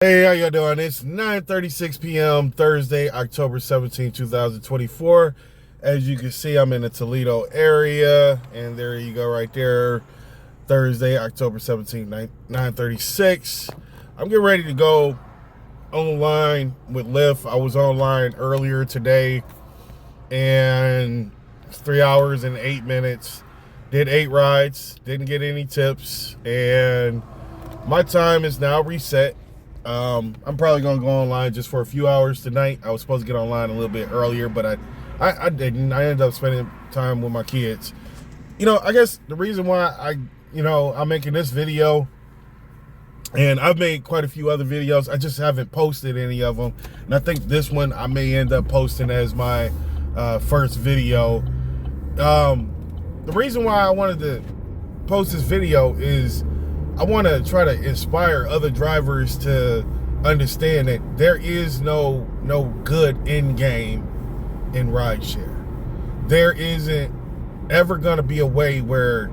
Hey, how y'all doing? It's 9:36 p.m. Thursday, October 17, 2024. As you can see, I'm in the Toledo area, and there you go right there. Thursday, October 17, 9:36. I'm getting ready to go online with Lyft. I was online earlier today, and it's 3 hours and 8 minutes. Did 8 rides, didn't get any tips, and my time is now reset. I'm probably gonna go online just for a few hours tonight. I was supposed to get online a little bit earlier, but I didn't. I ended up spending time with my kids. I guess the reason why I'm making this video, and I've made quite a few other videos, I just haven't posted any of them. And I think this one I may end up posting as my first video. The reason why I wanted to post this video is I want to try to inspire other drivers to understand that there is no good end game in rideshare. There isn't ever going to be a way where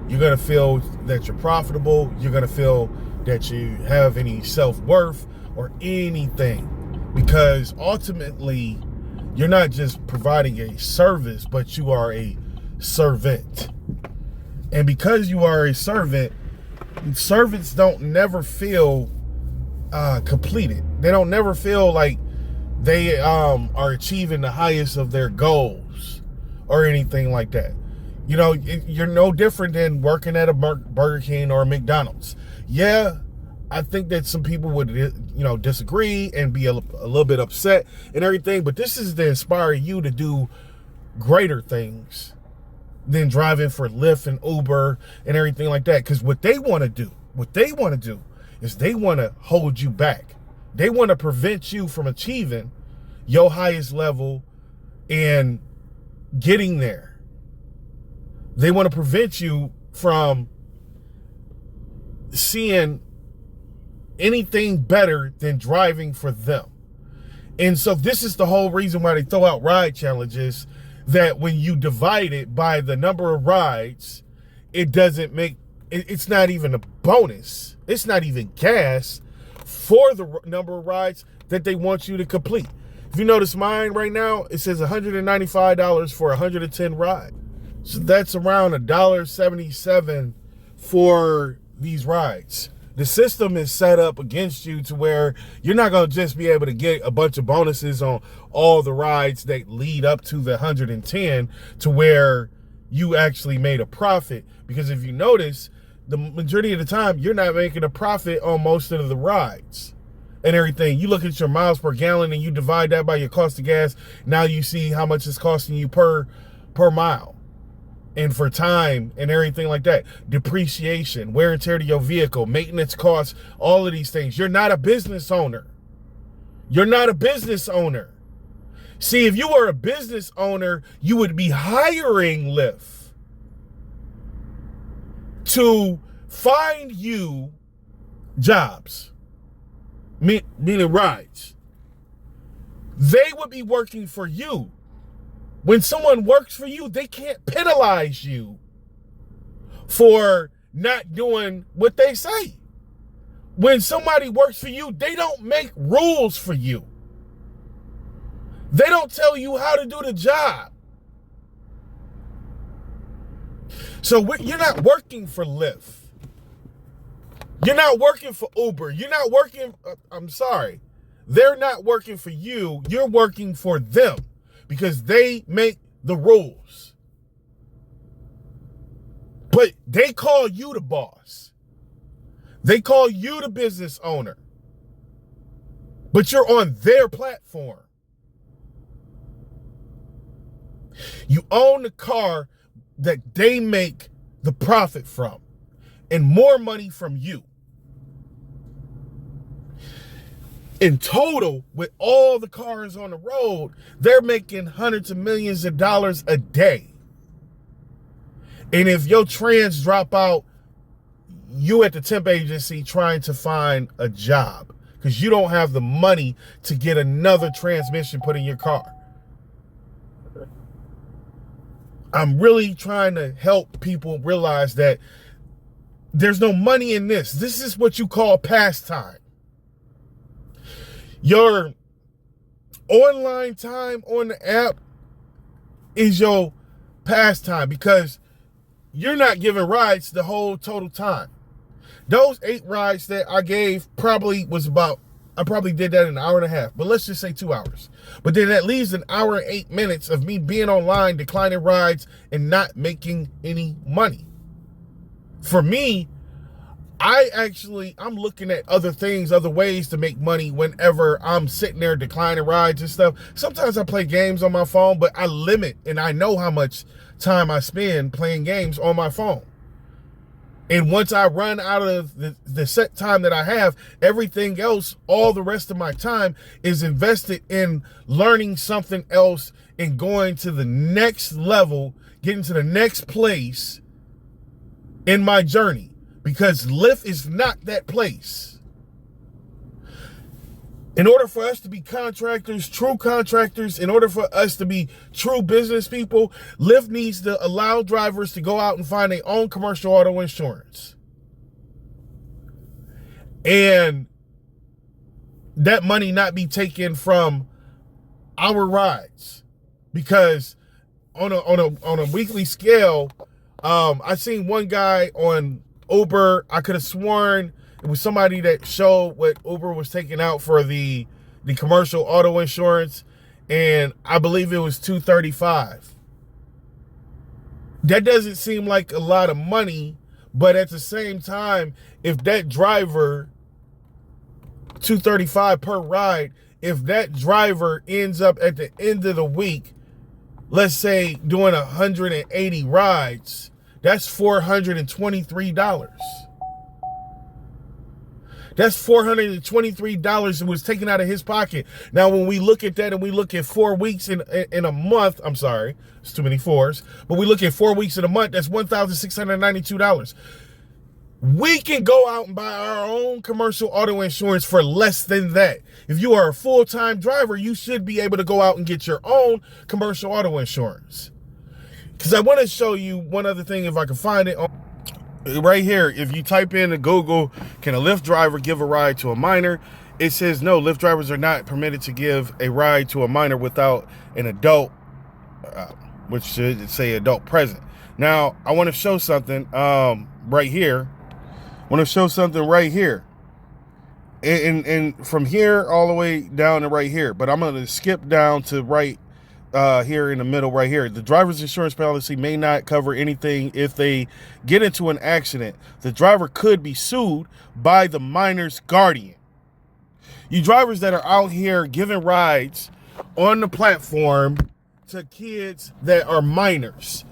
you're going to feel that you're profitable, you're going to feel that you have any self-worth or anything, because ultimately you're not just providing a service, but you are a servant. And because you are a servant, servants don't never feel completed. They don't never feel like they are achieving the highest of their goals or anything like that. You're no different than working at a Burger King or a McDonald's. Yeah, I think that some people would disagree and be a little bit upset and everything, but this is to inspire you to do greater things than driving for Lyft and Uber and everything like that. Because what they want to do is they want to hold you back. They want to prevent you from achieving your highest level and getting there. They want to prevent you from seeing anything better than driving for them. And so this is the whole reason why they throw out ride challenges, that when you divide it by the number of rides, it's not even a bonus. It's not even gas for the number of rides that they want you to complete. If you notice mine right now, it says $195 for 110 rides. So that's around $1.77 for these rides. The system is set up against you to where you're not going to just be able to get a bunch of bonuses on all the rides that lead up to the 110 to where you actually made a profit. Because if you notice, the majority of the time, you're not making a profit on most of the rides and everything. You look at your miles per gallon and you divide that by your cost of gas. Now you see how much it's costing you per mile. And for time and everything like that. Depreciation, wear and tear to your vehicle, maintenance costs, all of these things. You're not a business owner. You're not a business owner. See, if you were a business owner, you would be hiring Lyft to find you jobs, meaning rides. They would be working for you. When someone works for you, they can't penalize you for not doing what they say. When somebody works for you, they don't make rules for you. They don't tell you how to do the job. So you're not working for Lyft. You're not working for Uber. You're not working, I'm sorry. They're not working for you. You're working for them, because they make the rules. But they call you the boss. They call you the business owner. But you're on their platform. You own the car that they make the profit from, and more money from you. In total, with all the cars on the road, they're making hundreds of millions of dollars a day. And if your trans drop out, you at the temp agency trying to find a job because you don't have the money to get another transmission put in your car. I'm really trying to help people realize that there's no money in this. This is what you call pastime. Your online time on the app is your pastime because you're not giving rides the whole total time. Those 8 rides that I gave I probably did that in an hour and a half, but let's just say 2 hours. But then that leaves an hour and 8 minutes of me being online, declining rides, and not making any money. For me, I'm looking at other things, other ways to make money whenever I'm sitting there declining rides and stuff. Sometimes I play games on my phone, but I limit, and I know how much time I spend playing games on my phone. And once I run out of the set time that I have, everything else, all the rest of my time is invested in learning something else and going to the next level, getting to the next place in my journey. Because Lyft is not that place. In order for us to be contractors, true contractors, in order for us to be true business people, Lyft needs to allow drivers to go out and find their own commercial auto insurance. And that money not be taken from our rides. Because on a weekly scale, I seen one guy on Uber. I could have sworn it was somebody that showed what Uber was taking out for the commercial auto insurance, and I believe it was $235. That doesn't seem like a lot of money, but at the same time, if that driver, $235 per ride, if that driver ends up at the end of the week, let's say doing 180 rides, that's $423. That's $423 that was taken out of his pocket. Now, when we look at that and we look at 4 weeks in a month, I'm sorry, it's too many fours, but we look at 4 weeks in a month, that's $1,692. We can go out and buy our own commercial auto insurance for less than that. If you are a full-time driver, you should be able to go out and get your own commercial auto insurance. Because I want to show you one other thing, if I can find it. Right here, if you type in to Google, can a Lyft driver give a ride to a minor? It says no, Lyft drivers are not permitted to give a ride to a minor without an adult, which should say adult present. Now, I want to show something right here. And from here all the way down to right here. But I'm going to skip down to right here in the middle right here. The driver's insurance policy may not cover anything if they get into an accident. The driver could be sued by the minor's guardian. You drivers that are out here giving rides on the platform to kids that are minors,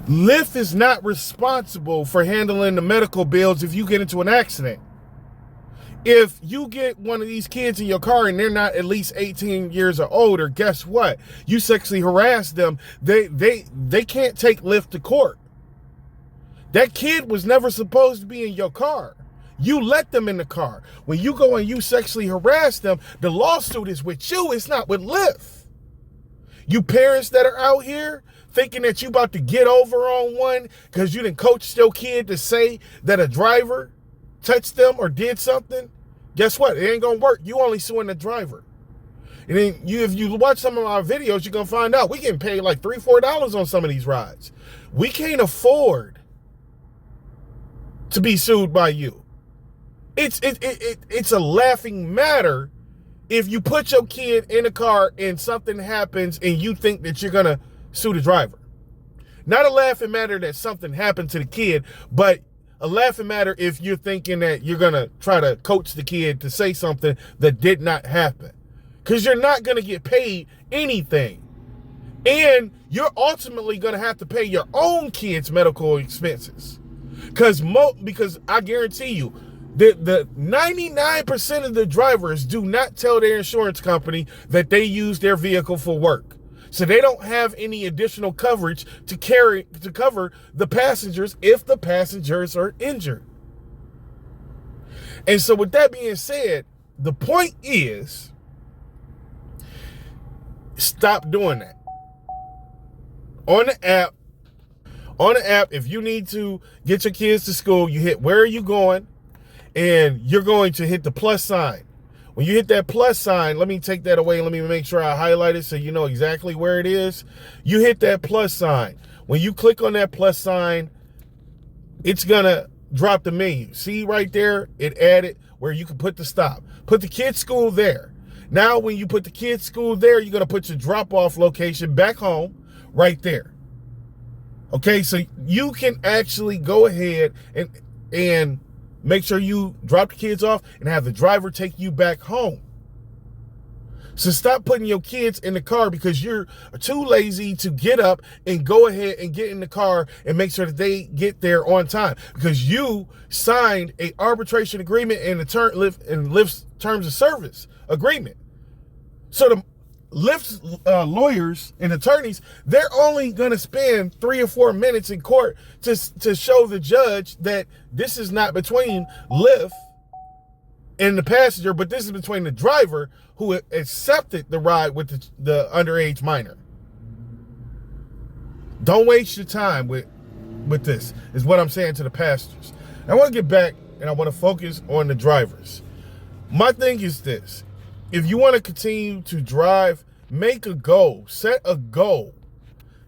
Lyft is not responsible for handling the medical bills if you get into an accident. If you get one of these kids in your car and they're not at least 18 years or older, guess what? You sexually harass them. They can't take Lyft to court. That kid was never supposed to be in your car. You let them in the car. When you go and you sexually harass them, the lawsuit is with you. It's not with Lyft. You parents that are out here thinking that you about to get over on one because you didn't coach your kid to say that a driver touched them or did something, guess what? It ain't gonna work. You only suing the driver. And then if you watch some of our videos, you're gonna find out we getting paid like $3, $4 on some of these rides. We can't afford to be sued by you. It's a laughing matter if you put your kid in a car and something happens and you think that you're gonna sue the driver. Not a laughing matter that something happened to the kid, but a laughing matter if you're thinking that you're going to try to coach the kid to say something that did not happen. Because you're not going to get paid anything. And you're ultimately going to have to pay your own kids' medical expenses. Because I guarantee you, the 99% of the drivers do not tell their insurance company that they use their vehicle for work. So they don't have any additional coverage to cover the passengers if the passengers are injured. And so with that being said, the point is, stop doing that. On the app, if you need to get your kids to school, you hit where are you going, and you're going to hit the plus sign. When you hit that plus sign, let me take that away. Let me make sure I highlight it so you know exactly where it is. You hit that plus sign. When you click on that plus sign, it's going to drop the menu. See right there, it added where you can put the stop. Put the kids' school there. Now, when you put the kids' school there, you're going to put your drop-off location back home right there. Okay, so you can actually go ahead and make sure you drop the kids off and have the driver take you back home. So stop putting your kids in the car because you're too lazy to get up and go ahead and get in the car and make sure that they get there on time because you signed a arbitration agreement and Lyft's terms of service agreement. So the Lyft's lawyers and attorneys, they're only going to spend 3 or 4 minutes in court to show the judge that this is not between Lyft and the passenger, but this is between the driver who accepted the ride with the underage minor. Don't waste your time with this, is what I'm saying to the passengers. I want to get back and I want to focus on the drivers. My thing is this. If you want to continue to drive, make a goal. Set a goal.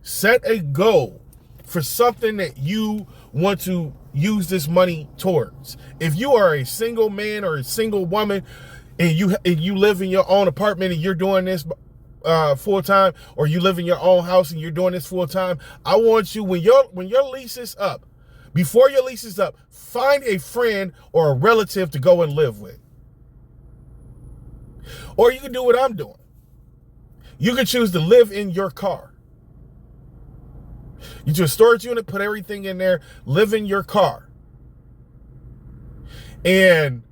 Set a goal for something that you want to use this money towards. If you are a single man or a single woman and you live in your own apartment and you're doing this full time, or you live in your own house and you're doing this full time, I want you, when your lease is up, before your lease is up, find a friend or a relative to go and live with. Or you can do what I'm doing. You can choose to live in your car. You do a storage unit, put everything in there, live in your car. And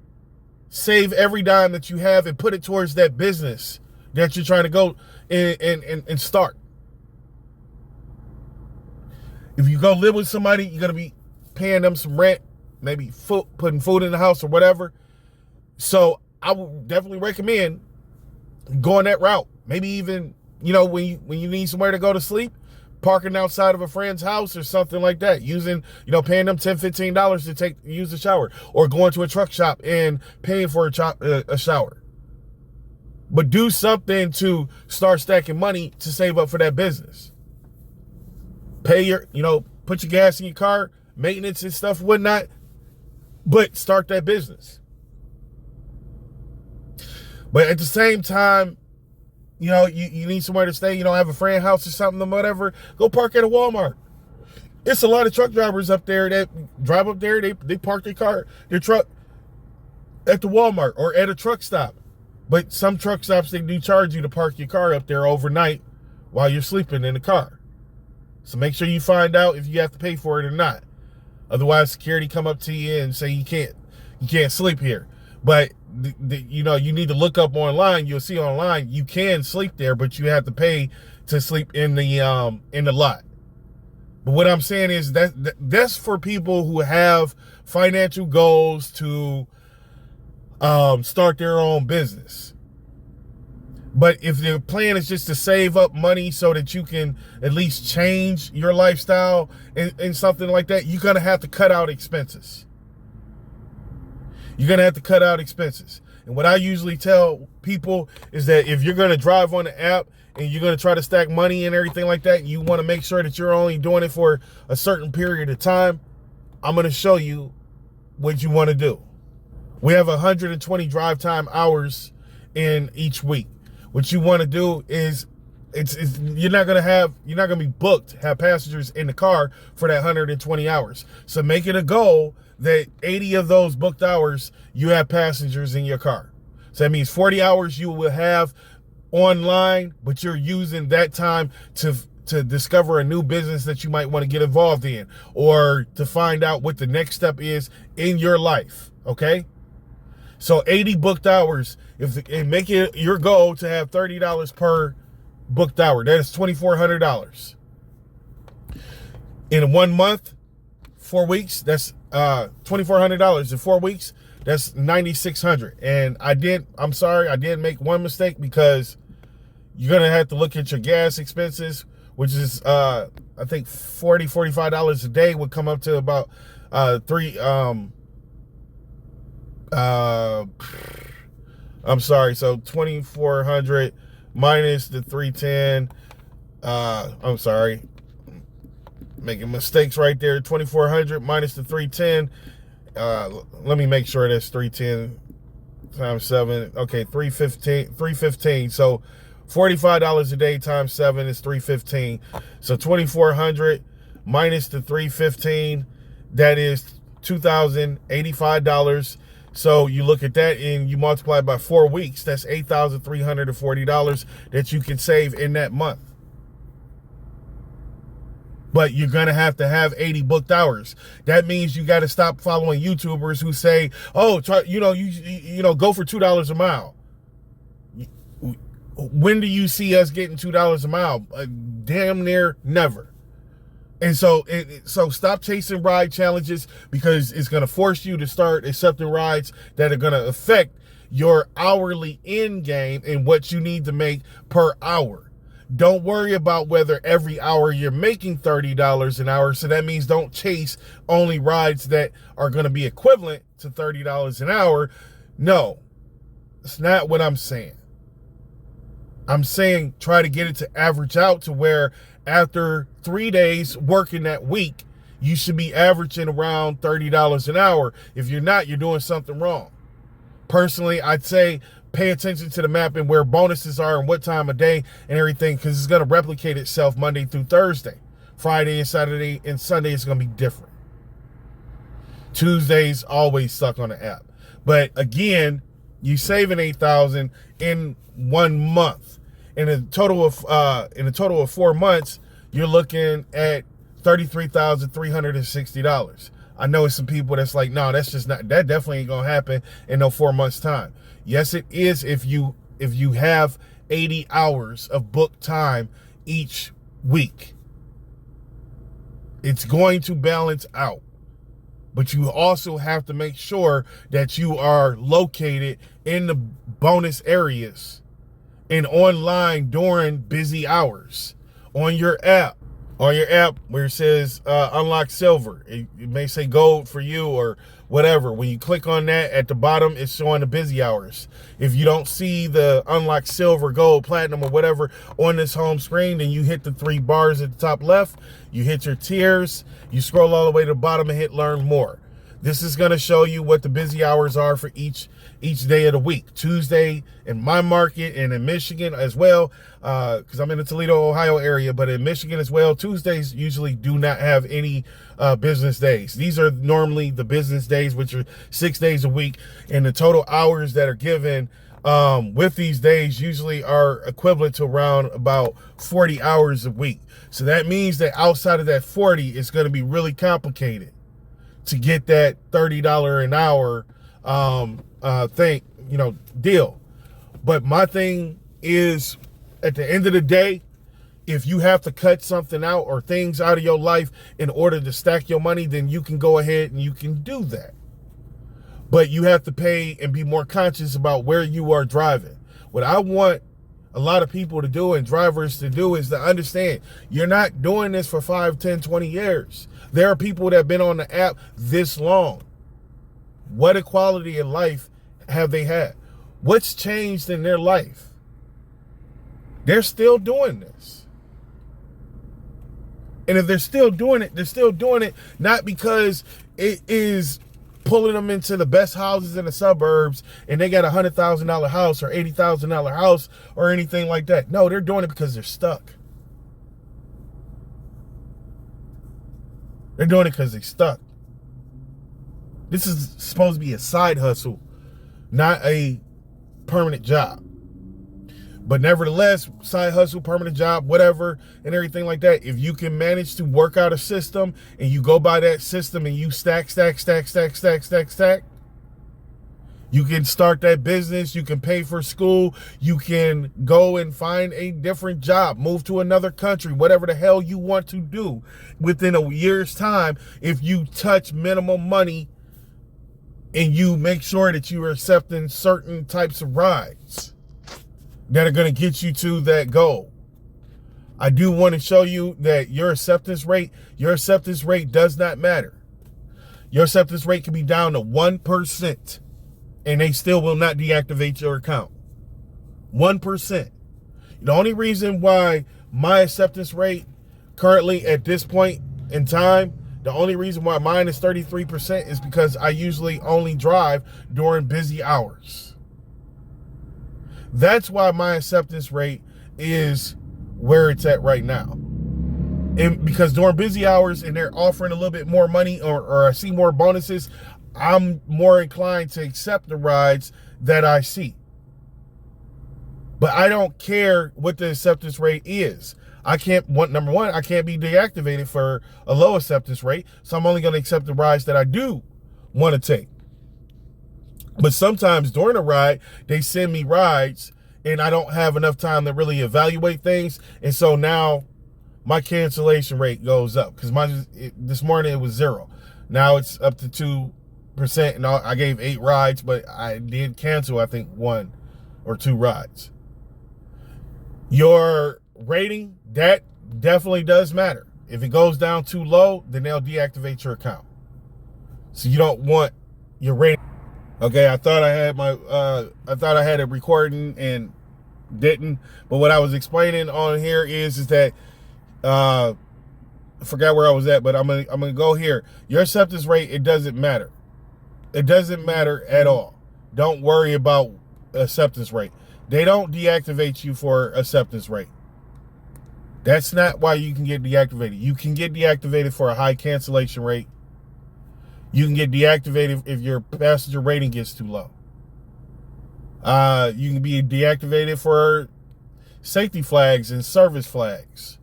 save every dime that you have and put it towards that business that you're trying to go and start. If you go live with somebody, you're going to be paying them some rent, maybe putting food in the house or whatever. So I would definitely recommend going that route. Maybe even, when you need somewhere to go to sleep, parking outside of a friend's house or something like that, using, paying them $10, $15 to use the shower, or going to a truck shop and paying for a shower. But do something to start stacking money to save up for that business. Pay put your gas in your car, maintenance and stuff, whatnot, but start that business. But at the same time, you need somewhere to stay. You don't have a friend house or something or whatever. Go park at a Walmart. It's a lot of truck drivers up there that drive up there. They park their truck at the Walmart or at a truck stop. But some truck stops, they do charge you to park your car up there overnight while you're sleeping in the car. So make sure you find out if you have to pay for it or not. Otherwise, security come up to you and say you can't sleep here. But you need to look up online. You'll see online you can sleep there, but you have to pay to sleep in the lot. But what I'm saying is that's for people who have financial goals to start their own business. But if the plan is just to save up money so that you can at least change your lifestyle and something like that, you're gonna have to cut out expenses. You're going to have to cut out expenses. And what I usually tell people is that if you're going to drive on the app and you're going to try to stack money and everything like that, you want to make sure that you're only doing it for a certain period of time, I'm going to show you what you want to do. We have 120 drive time hours in each week. What you want to do is you're not going to be booked, have passengers in the car for that 120 hours. So make it a goal that 80 of those booked hours, you have passengers in your car. So that means 40 hours you will have online, but you're using that time to discover a new business that you might want to get involved in, or to find out what the next step is in your life, okay? So 80 booked hours, and make it your goal to have $30 per booked hour. That is $2,400. In 1 month, 4 weeks, that's $2,400. In 4 weeks, that's $9,600. And I did make one mistake, because you're gonna have to look at your gas expenses, which is I think $45 a day would come up to about I'm sorry. So 2,400 minus the 310. I'm sorry. Making mistakes right there. 2,400 minus the 310. Let me make sure that's 310 times 7. Okay, 315. So $45 a day times 7 is 315. So 2,400 minus the 315, that is $2,085. So you look at that and you multiply it by 4 weeks, that's $8,340 that you can save in that month. But you're going to have 80 booked hours. That means you got to stop following YouTubers who say, oh, try, you know, go for $2 a mile. When do you see us getting $2 a mile? Damn near never. And so stop chasing ride challenges, because it's going to force you to start accepting rides that are going to affect your hourly end game and what you need to make per hour. Don't worry about whether every hour you're making $30 an hour. So that means don't chase only rides that are going to be equivalent to $30 an hour. No, it's not what I'm saying. I'm saying try to get it to average out to where after 3 days working that week, you should be averaging around $30 an hour. If you're not, you're doing something wrong. Personally, I'd say pay attention to the map and where bonuses are and what time of day and everything, because it's going to replicate itself Monday through Thursday. Friday and Saturday and Sunday is going to be different. Tuesdays always stuck on the app. But again, you saving $8,000 in 1 month. In a total of 4 months, you're looking at $33,360. I know some people that's like, no, that's just not, that definitely ain't gonna happen in no 4 months time. Yes, it is if you have 80 hours of book time each week. It's going to balance out. But you also have to make sure that you are located in the bonus areas and online during busy hours on your app. On your app where it says unlock silver. It may say gold for you or whatever. When you click on that, at the bottom, it's showing the busy hours. If you don't see the unlock silver, gold, platinum, or whatever on this home screen, then you hit the 3 bars at the top left. You hit your tiers. You scroll all the way to the bottom and hit learn more. This is going to show you what the busy hours are for each day of the week. Tuesday in my market and in Michigan as well, because I'm in the Toledo, Ohio area, but in Michigan as well, Tuesdays usually do not have any business days. These are normally the business days, which are 6 days a week, and the total hours that are given with these days usually are equivalent to around about 40 hours a week. So that means that outside of that 40, it's going to be really complicated to get that $30 an hour deal. But my thing is, at the end of the day, if you have to cut something out or things out of your life in order to stack your money, then you can go ahead and you can do that. But you have to pay and be more conscious about where you are driving. What I want a lot of people to do and drivers to do is to understand you're not doing this for 5, 10, 20 years. There are people that have been on the app this long. What a quality of life have they had? What's changed in their life? They're still doing this. And if they're still doing it not because it is pulling them into the best houses in the suburbs and they got a $100,000 house or $80,000 house or anything like that. No, they're doing it because they're stuck. They're doing it because they're stuck. This is supposed to be a side hustle, not a permanent job. But nevertheless, side hustle, permanent job, whatever, and everything like that, if you can manage to work out a system and you go by that system and you stack, you can start that business, you can pay for school, you can go and find a different job, move to another country, whatever the hell you want to do within a year's time. If you touch minimum money and you make sure that you are accepting certain types of rides that are going to get you to that goal. I do want to show you that your acceptance rate does not matter. Your acceptance rate can be down to 1%. and they still will not deactivate your account. 1%. The only reason why my acceptance rate currently at this point in time, the only reason why mine is 33% is because I usually only drive during busy hours. That's why my acceptance rate is where it's at right now. And because during busy hours and they're offering a little bit more money or I see more bonuses, I'm more inclined to accept the rides that I see. But I don't care what the acceptance rate is. Number one, I can't be deactivated for a low acceptance rate. So I'm only going to accept the rides that I do want to take. But sometimes during a ride, they send me rides and I don't have enough time to really evaluate things. And so now my cancellation rate goes up because this morning it was 0. Now it's up to 2%. And I gave 8 rides, but I did cancel, I think, 1 or 2 rides. Your rating, that definitely does matter. If it goes down too low, then they'll deactivate your account. So you don't want your rating. Okay, I thought I had it recording and didn't. But what I was explaining on here is that I forgot where I was at, but I'm gonna go here. Your acceptance rate, it doesn't matter. It doesn't matter at all. Don't worry about acceptance rate. They don't deactivate you for acceptance rate. That's not why you can get deactivated. You can get deactivated for a high cancellation rate. You can get deactivated if your passenger rating gets too low. You can be deactivated for safety flags and service flags.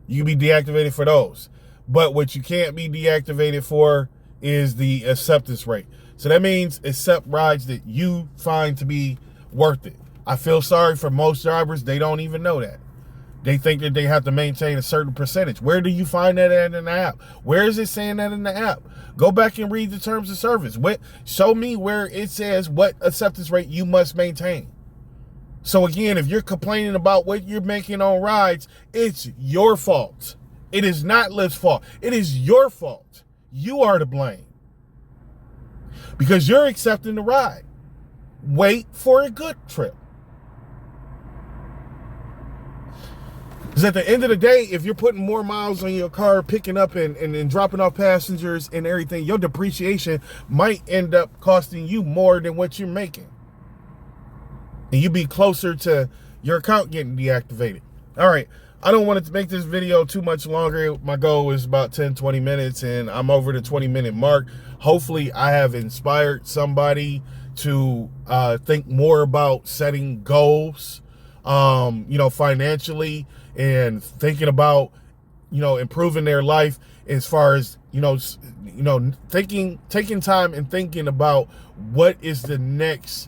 You can be deactivated for those. But what you can't be deactivated for is the acceptance rate. So that means accept rides that you find to be worth it. I feel sorry for most drivers. They don't even know that. They think that they have to maintain a certain percentage. Where do you find that at in the app? Where is it saying that in the app? Go back and read the terms of service. Show me where it says what acceptance rate you must maintain. So again, if you're complaining about what you're making on rides, it's your fault. It is not Lyft's fault. It is your fault. You are to blame. Because you're accepting the ride. Wait for a good trip. Because at the end of the day, if you're putting more miles on your car, picking up and dropping off passengers and everything, your depreciation might end up costing you more than what you're making. And you be closer to your account getting deactivated. All right. I don't want to make this video too much longer. My goal is about 10, 20 minutes, and I'm over the 20-minute mark. Hopefully, I have inspired somebody to think more about setting goals, financially, and thinking about, improving their life as far as, taking time and thinking about what is the next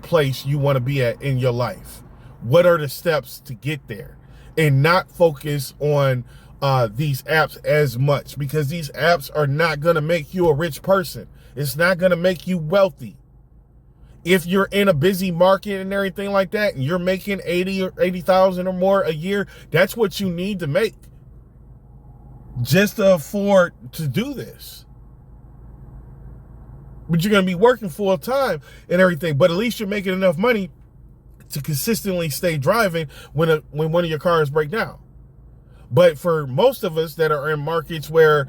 place you want to be at in your life. What are the steps to get there? And not focus on these apps as much, because these apps are not going to make you a rich person. It's not going to make you wealthy. If you're in a busy market and everything like that, and you're making 80,000 or more a year, that's what you need to make just to afford to do this. But you're going to be working full time and everything, but at least you're making enough money to consistently stay driving when one of your cars break down. But for most of us that are in markets where,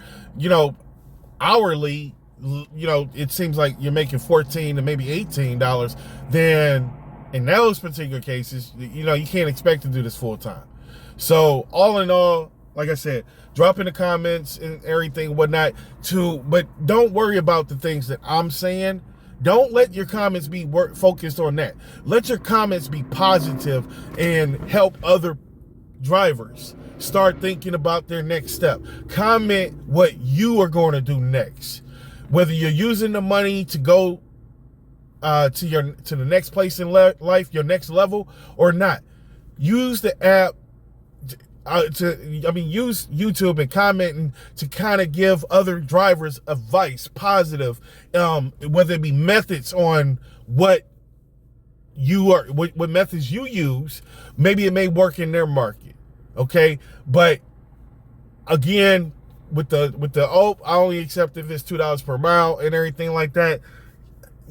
hourly, it seems like you're making $14 to maybe $18, then in those particular cases, you can't expect to do this full time. So all in all, like I said, drop in the comments and everything, whatnot, but don't worry about the things that I'm saying. Don't let your comments be focused on that. Let your comments be positive and help other drivers start thinking about their next step. Comment what you are going to do next. Whether you're using the money to go to the next place in life, your next level, or not. Use the app use YouTube and commenting to kind of give other drivers advice, positive, whether it be methods on what methods you use. Maybe it may work in their market. Okay. But again, with the I only accept if it's $2 per mile and everything like that.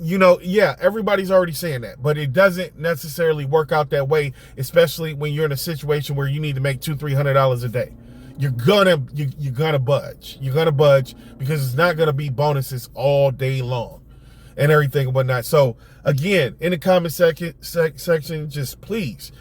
yeah, everybody's already saying that, but it doesn't necessarily work out that way, especially when you're in a situation where you need to make $200-300 a day. You're gonna budge. You're gonna budge because it's not gonna be bonuses all day long and everything and whatnot. So again, in the comment section, just please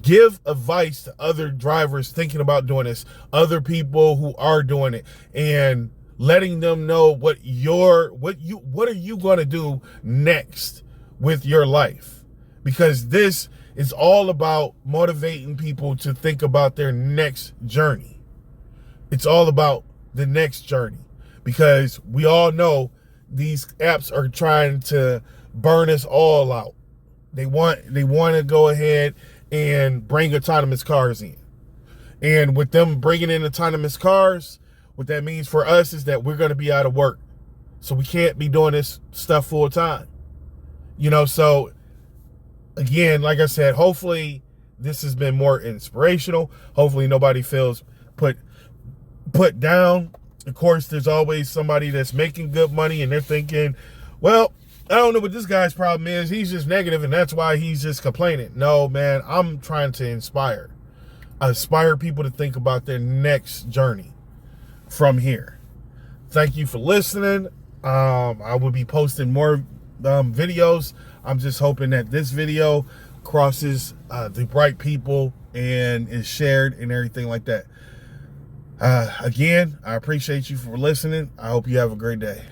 give advice to other drivers thinking about doing this, other people who are doing it, and letting them know what are you going to do next with your life, because this is all about motivating people to think about their next journey. It's all about the next journey, because we all know these apps are trying to burn us all out. They want to go ahead and bring autonomous cars in, and with them bringing in autonomous cars, what that means for us is that we're going to be out of work. So we can't be doing this stuff full time. So again, like I said, hopefully this has been more inspirational. Hopefully nobody feels put down. Of course, there's always somebody that's making good money and they're thinking, well, I don't know what this guy's problem is. He's just negative and that's why he's just complaining. No, man, I'm trying to inspire people to think about their next journey from here. Thank you for listening. I will be posting more videos. I'm just hoping that this video crosses the right people and is shared and everything like that. Again, I appreciate you for listening. I hope you have a great day.